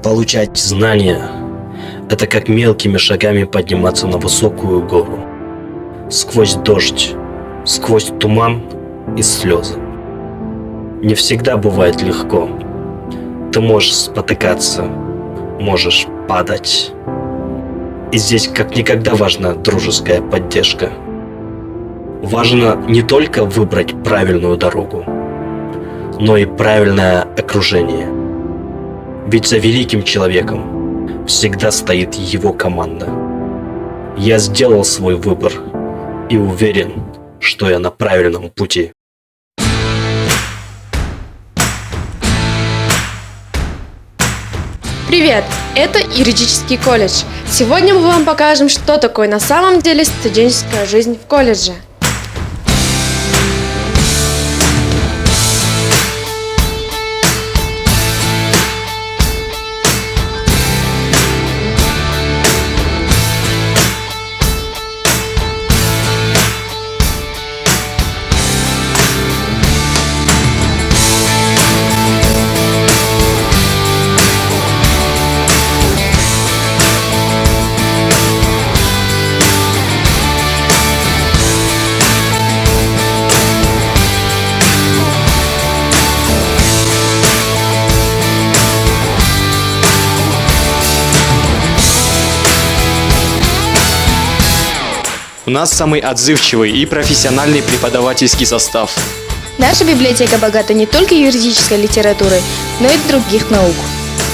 Получать знания – это как мелкими шагами подниматься на высокую гору. Сквозь дождь, сквозь туман и слезы. Не всегда бывает легко. Ты можешь спотыкаться, можешь падать. И здесь как никогда важна дружеская поддержка. Важно не только выбрать правильную дорогу, но и правильное окружение. Ведь за великим человеком всегда стоит его команда. Я сделал свой выбор и уверен, что я на правильном пути. Привет! Это юридический колледж. Сегодня мы вам покажем, что такое на самом деле студенческая жизнь в колледже. У нас самый отзывчивый и профессиональный преподавательский состав. Наша библиотека богата не только юридической литературой, но и других наук.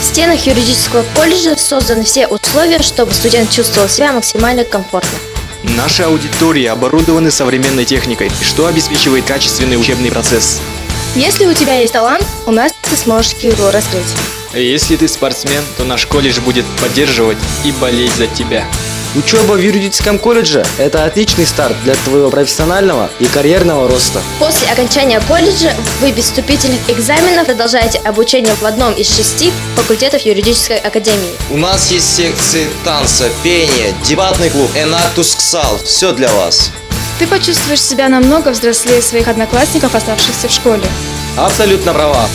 В стенах юридического колледжа созданы все условия, чтобы студент чувствовал себя максимально комфортно. Наши аудитории оборудованы современной техникой, что обеспечивает качественный учебный процесс. Если у тебя есть талант, у нас ты сможешь его раскрыть. Если ты спортсмен, то наш колледж будет поддерживать и болеть за тебя. Учеба в юридическом колледже – это отличный старт для твоего профессионального и карьерного роста. После окончания колледжа вы без вступительных экзаменов продолжаете обучение в одном из 6 факультетов юридической академии. У нас есть секции танца, пения, дебатный клуб, Enactus Xal. Все для вас. Ты почувствуешь себя намного взрослее своих одноклассников, оставшихся в школе. Абсолютно права.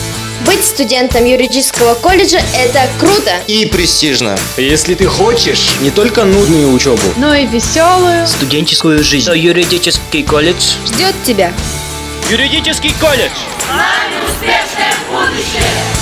Быть студентом юридического колледжа – это круто! И престижно. Если ты хочешь, Не только нудную учебу. Но и веселую. Студенческую жизнь. То юридический колледж. Ждет тебя! Юридический колледж! С нами успешное будущее!